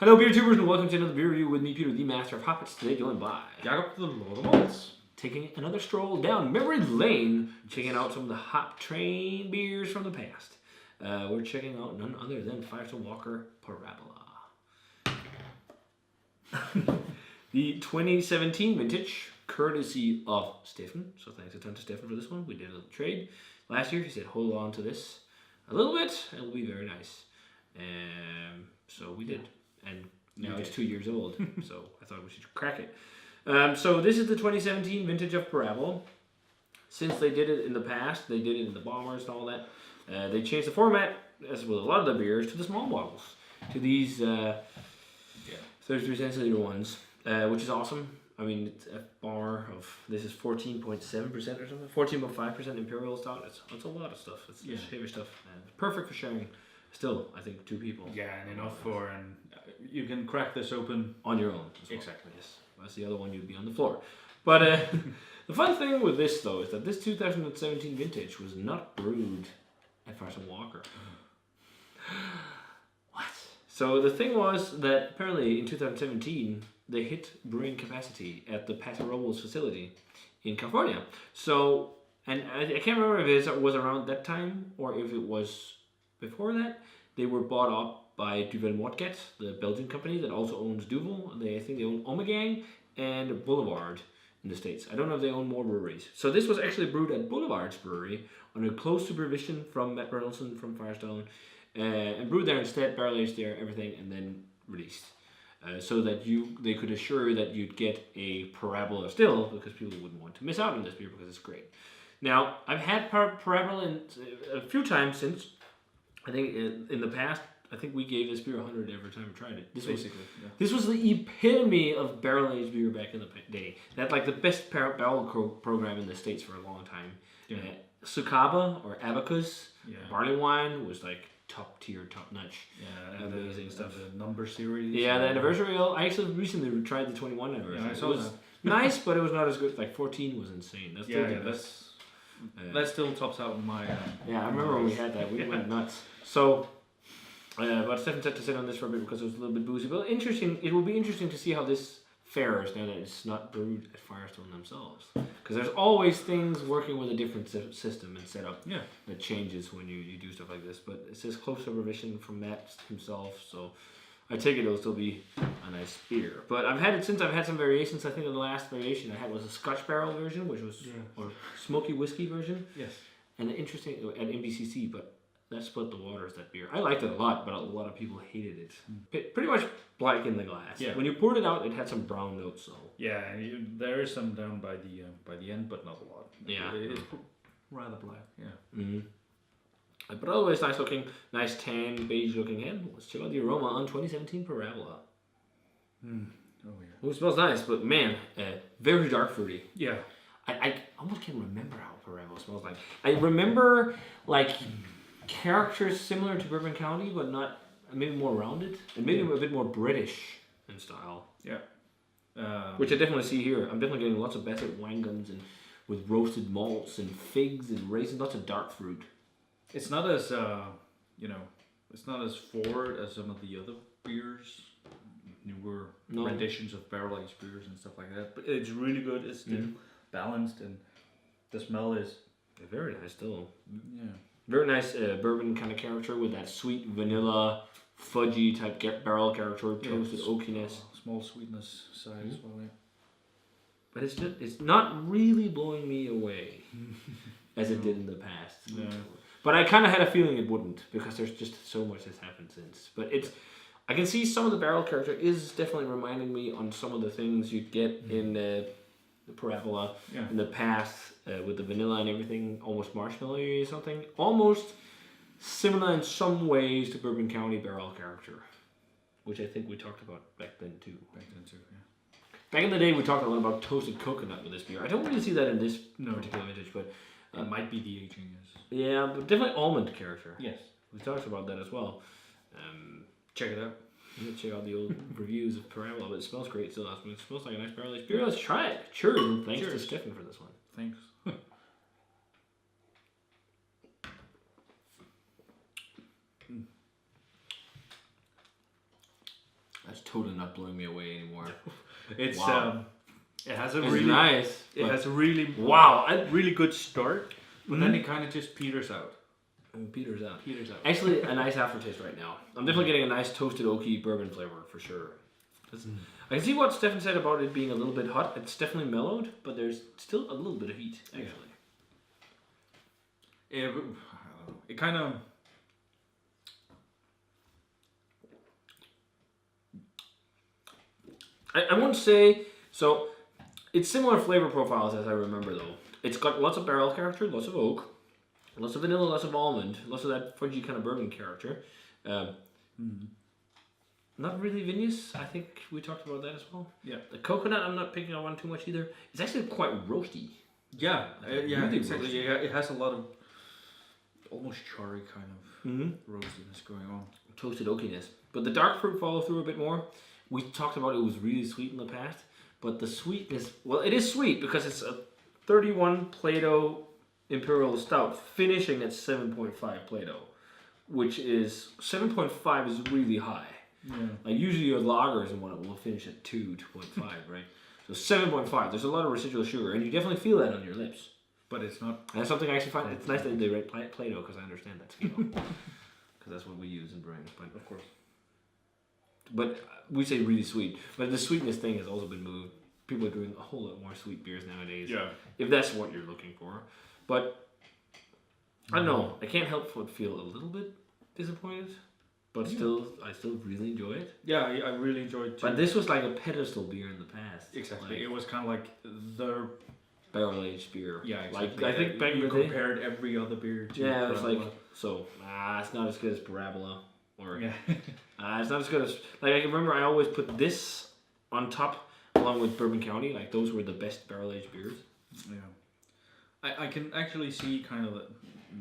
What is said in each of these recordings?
Hello, beer tubers, and welcome to another beer review with me, Peter, the master of hoppets. Today, joined by Jakob, the Lord of Malts. Taking another stroll down memory lane, checking out some of the hop train beers from the past. We're checking out none other than Firestone Walker Parabola. The 2017 vintage, courtesy of Stefan. So thanks a ton to Stefan for this one. We did a little trade last year. He said, hold on to this a little bit. It'll be very nice. So we did. And now it's 2 years old. So I thought we should crack it. So this is the 2017 vintage of Parabola. Since they did it in the past, they did it in the bombers and all that. They changed the format, as with a lot of the beers, to the small bottles, to these 33 centiliter ones, which is awesome. I mean, it's a bomber of, this is 14.7% or something, 14.5% Imperial Stout. It's a lot of stuff. It's heavy stuff, and perfect for sharing. Still, I think 2 people. Yeah, and enough for, and you can crack this open on your own. As well. Exactly. Yes. That's the other one, you'd be on the floor. But the fun thing with this, though, is that this 2017 vintage was not brewed at Firestone Walker. What? So the thing was that apparently in 2017 they hit brewing capacity at the Parabola facility in California. So, and I can't remember if it was around that time or if it was before that. They were bought up by Duvel Mortget, the Belgian company that also owns Duvel. I think they own Omegang and Boulevard in the States. I don't know if they own more breweries. So this was actually brewed at Boulevard's brewery under close supervision from Matt Bernaldson from Firestone, and brewed there instead, barrel aged there, everything, and then released. So that they could assure that you'd get a Parabola still, because people wouldn't want to miss out on this beer because it's great. Now, I've had Parabola a few times since. I think in the past, I think we gave this beer 100 every time we tried it. This was the epitome of barrel-aged beer back in the day. They had like the best barrel program in the States for a long time. Yeah. Sukaba or Abacus, barley wine was like top tier, top notch. Yeah, and amazing stuff. The number series. Yeah, the anniversary. I actually recently tried the 21 anniversary. Yeah, I saw it was nice, but it was not as good. Like 14 was insane. That's that still tops out my. Yeah, I remember when we had that. We went nuts. So, but Stefan said to sit on this for a bit because it was a little bit boozy. But interesting. It will be interesting to see how this fares now that it's not brewed at Firestone themselves. Because there's always things working with a different system and setup that changes when you do stuff like this. But it says close supervision from Matt himself, so I take it it'll still be a nice beer. But I've had it since. I've had some variations. I think the last variation I had was a Scotch barrel version, which was or smoky whiskey version. Yes. And interesting at MBCC, but that split the waters, that beer. I liked it a lot, but a lot of people hated it. Pretty much black in the glass. Yeah. When you poured it out, it had some brown notes. So. Yeah, there is some down by the end, but not a lot. Yeah. It's rather black. Yeah. Mm-hmm. But otherwise, nice looking, nice tan, beige looking head. Let's check out the aroma on 2017 Parabola. Oh yeah. Well, it smells nice, but man, very dark fruity. Yeah. I almost can't remember how Parabola smells like. I remember like characters similar to Bourbon County, but not maybe more rounded and maybe a bit more British in style. Yeah. Which I definitely see here. I'm definitely getting lots of Basset wine gums and with roasted malts and figs and raisins, lots of dark fruit. It's not as it's not as forward as some of the other beers, newer renditions of barrel aged beers and stuff like that. But it's really good. It's still balanced, and the smell is very nice still. Yeah. Very nice bourbon kind of character with that sweet vanilla, fudgy type barrel character, toasted oakiness. Small sweetness side as well, yeah. But it's not really blowing me away as it did in the past. No. But I kind of had a feeling it wouldn't because there's just so much that's happened since. But I can see some of the barrel character is definitely reminding me on some of the things you'd get in the Parabola in the past with the vanilla and everything, almost marshmallowy or something. Almost similar in some ways to Bourbon County barrel character, which I think we talked about back then too. Back in the day, we talked a lot about toasted coconut with this beer. I don't really see that in this particular vintage, but it might be the aging. Yeah, but definitely almond character. Yes. We talked about that as well. Check it out. Check out the old reviews of Parabola, but it smells great still. It smells like a nice barrel aged beer. Let's try it. Cheers, and thanks to Stefan for this one. Thanks. That's totally not blowing me away anymore. It's Wow. it has a It's really nice. it has a really really good start, but then it kind of just peters out. Peters out. Peters out. Actually, a nice aftertaste right now. I'm definitely getting a nice toasted oaky bourbon flavor for sure. I can see what Stefan said about it being a little bit hot. It's definitely mellowed, but there's still a little bit of heat actually. Yeah, but, I don't know. It kind of. I wouldn't say so. It's similar flavor profiles as I remember though. It's got lots of barrel character, lots of oak, lots of vanilla, lots of almond, lots of that fudgy kind of bourbon character. Not really vinous. I think we talked about that as well. Yeah. The coconut, I'm not picking up on too much either. It's actually quite roasty. Yeah, yeah, really exactly. roasty. Yeah, it has a lot of almost charry kind of roastiness going on. Toasted oakiness. But the dark fruit follow through a bit more. We talked about it was really sweet in the past. But the sweetness, well, it is sweet because it's a 31 Plato Imperial Stout finishing at 7.5 Plato. Which is, 7.5 is really high. Yeah. Like usually your lagers and what will finish at 2.5, right? So 7.5. There's a lot of residual sugar, and you definitely feel that on your lips. But it's not. And that's something I actually find. It's nice that they write Plato because I understand that scale, because that's what we use in brewing. But Of course. But we say really sweet. But the sweetness thing has also been moved. People are doing a whole lot more sweet beers nowadays. Yeah. If that's what you're looking for, but I don't know. I can't help but feel a little bit disappointed. But I still really enjoy it. Yeah, I really enjoyed it too. But this was like a pedestal beer in the past. Exactly. Like, It was kind of like the barrel aged beer. Yeah, exactly. Like I think back in you the day. compared every other beer to Yeah, it was Parabola. like it's not as good as Parabola or Yeah. it's not as good as like I can remember I always put this on top along with Bourbon County. Like those were the best barrel aged beers. Yeah. I can actually see kind of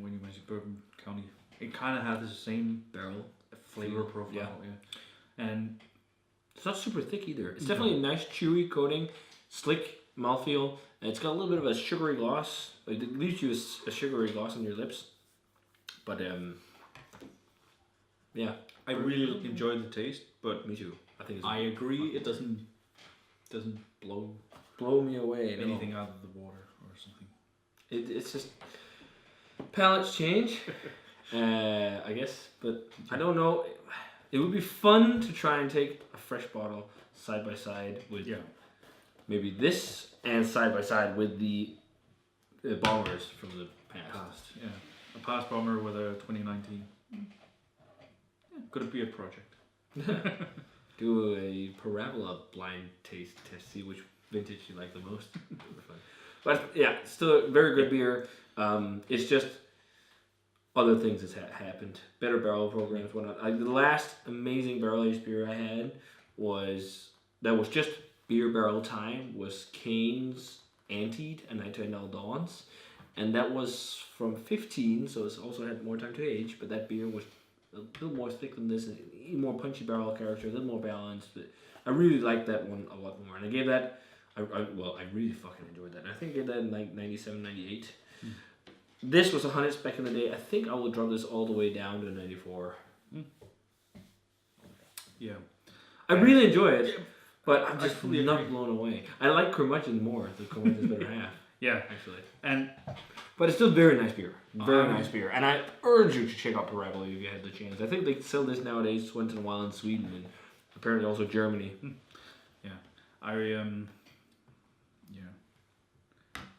when you mentioned Bourbon County, it kind of has the same Barrel flavor profile. Yeah. And it's not super thick either. It's definitely a nice chewy coating, slick mouthfeel, and it's got a little bit of a sugary gloss. Like it leaves you a sugary gloss on your lips. But yeah, I really enjoyed the taste, but me too. I agree it doesn't blow me away. anything out of the water or something. It's just palates change, I guess. But I don't know. It would be fun to try and take a fresh bottle side by side with maybe this and side by side with the bombers from the past. Yeah, a past bomber with a 2019. Yeah, could it be a project? Do a Parabola blind taste test, see which vintage you like the most. But yeah, still a very good beer. It's just other things that's happened. Better barrel programs, whatnot. The last amazing barrel aged beer I had was just beer barrel time was Kane's Antied and 99 Dawns, and that was from 15, so it's also had more time to age. But that beer was a little more thick than this, and more punchy barrel character, a little more balanced. But I really liked that one a lot more, and I gave that. I really fucking enjoyed that. I think I gave that in like 97, 98. This was 100 back in the day. I think I will drop this all the way down to 94. Yeah. I really enjoy it, but I'm just not blown away. I like curmudgeon more. The curmudgeon's better half. Yeah. Actually. But it's still very nice beer. Very nice beer. And I urge you to check out Parabola if you had the chance. I think they sell this nowadays once in a while in Sweden and apparently also Germany. Yeah.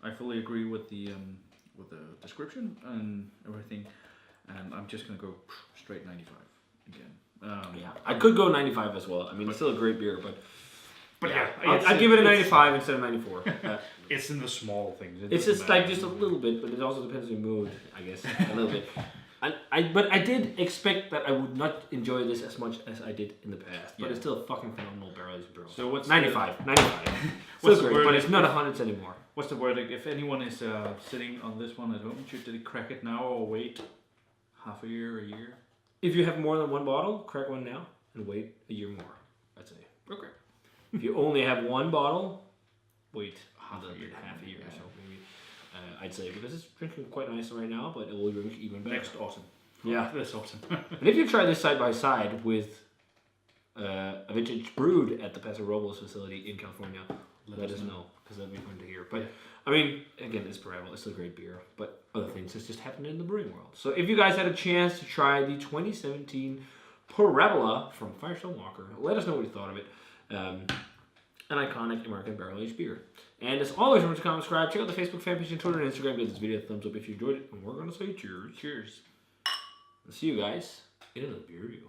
I fully agree with the description and everything, and I'm just gonna go straight 95 again. I could go 95 as well. I mean, it's still a great beer, but yeah, I'd give it a 95 instead of 94. It's in the small things. It's just like just a little bit, but it also depends on your mood, I guess, a little bit. But I did expect that I would not enjoy this as much as I did in the past. But it's still a fucking phenomenal barrel-aged barrel. So what's 95? 95. What's Still great, but it's not 100s anymore. What's the verdict? If anyone is sitting on this one at home, should they crack it now or wait half a year? If you have more than one bottle, crack one now and wait a year more, I'd say. Okay. If you only have one bottle, wait half a year or so maybe. I'd say, because it's drinking quite nice right now, but it will drink even better. Next autumn. Yeah. This autumn. And if you try this side by side with a vintage brewed at the Parabola facility in California, let us know, because that'd be fun to hear. But I mean, again, it's Parabola. It's still great beer, but other things has just happened in the brewing world. So if you guys had a chance to try the 2017 Parabola from Firestone Walker, let us know what you thought of it. An iconic American barrel-aged beer. And as always, remember to comment, subscribe, check out the Facebook fan page and Twitter and Instagram. Give this video a thumbs up if you enjoyed it. And we're going to say cheers. Cheers. I'll see you guys in another beer review.